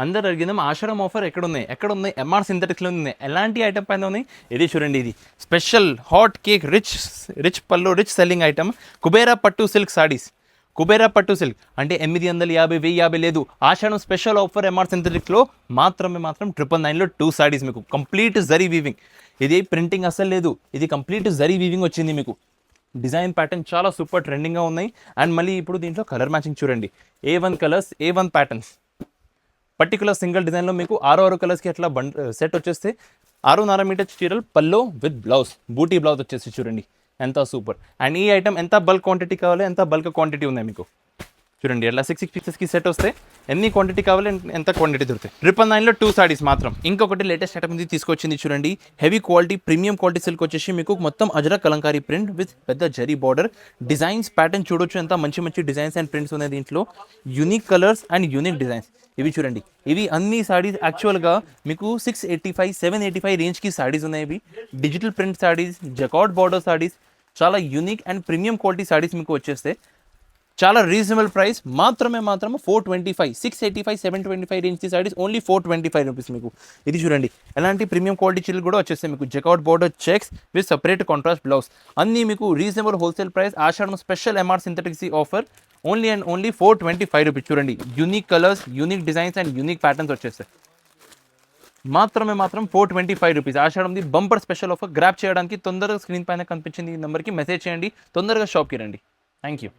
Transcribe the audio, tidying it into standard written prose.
అందరు అడిగిందాం ఆషాఢం ఆఫర్ ఎక్కడ ఉన్నాయి ఎంఆర్ సింథటిక్స్లో ఉన్నాయి. ఎలాంటి ఐటమ్ పైన ఉన్నాయి? ఇది చూడండి, ఇది స్పెషల్ హాట్ కేక్ రిచ్ పళ్ళు రిచ్ సెల్లింగ్ ఐటమ్ కుబేరా పట్టు సిల్క్ సారీస్. కుబేరా పట్టు సిల్క్ అంటే 850, 1050 లేదు. ఆషాఢం స్పెషల్ ఆఫర్ ఎంఆర్ సింథటిక్స్లో మాత్రం 999లో 2 సారీస్ మీకు కంప్లీట్ జరీ వీవింగ్. ఇది ప్రింటింగ్ అసలు లేదు, ఇది కంప్లీట్ జరీ వీవింగ్ వచ్చింది మీకు. డిజైన్ ప్యాటర్న్ చాలా సూపర్ ట్రెండింగ్గా ఉన్నాయి. అండ్ మళ్ళీ ఇప్పుడు దీంట్లో కలర్ మ్యాచింగ్ చూడండి, A1 colours, A1 patterns. Particular single డిజైన్లో మీకు 6 కలర్స్కి అట్లా సెట్ వచ్చేస్తే 6.5 మీటర్ చీరలు పల్లో విత్ బ్లౌజ్, బూటీ బ్లౌజ్ వచ్చేసి చూడండి ఎంత సూపర్. అండ్ ఈ ఐటమ్ ఎంత బల్క్ క్వాంటిటీ కావాలి, ఎంత బల్క్ క్వాంటిటీ ఉన్నాయి మీకు చూడండి. అట్లా 6 పీసెస్కి సెట్ వస్తే ఎన్ని క్వాంటిటీ కావాలి, ఎంత క్వాంటిటీ దొరుకుతాయి. 999లో 2 సారీస్ మాత్రం. ఇంకొకటి లేటెస్ట్ ఐటమ్ ఇది తీసుకొచ్చింది చూడండి, heavy quality premium quality silk వచ్చేసి మీకు మొత్తం అజరక్ కలంకారీ ప్రింట్ విత్ పెద్ద జరీ బార్డర్. డిజైన్స్ ప్యాటర్న్ చూడొచ్చు, ఎంత మంచి డిజైన్స్ అండ్ ప్రింట్స్ ఉన్నాయి దీంట్లో. Unique colours and unique designs ఇవి చూడండి. ఇవి అన్ని సారీస్ యాక్చువల్గా మీకు 685, 785 రేంజ్కి సారీస్ ఉన్నాయి. ఇవి digital print saris, jacquard border saris, చాలా unique and premium quality saris మీకు వచ్చేస్తే చాలా రీజనబుల్ ప్రైస్. మాత్రమే 425, 685, 725 రేంజ్ సారీస్ ఓన్లీ 425 రూపీస్ మీకు. ఇది చూడండి, ఎలాంటి ప్రీమియం క్వాలిటీ చీరలు కూడా వచ్చేస్తాయి మీకు. Jacquard border checks with separate contrast blouse, అన్నీ మీకు reasonable wholesale price. Ashadham special MR Synthetics offer only and only 425 rupees. చూడండి, unique colours, unique designs and unique patterns వచ్చేస్తాయి. మాత్రమే 425 రూపీస్. ఆషాఢంది బంపర్ స్పెషల్ ఆఫర్. గ్రాప్ చేయడానికి తొందరగా స్క్రీన్ పైన కనిపించింది ఈ నెంబర్కి మెసేజ్ చేయండి, తొందరగా షాప్కి రండి. Thank you.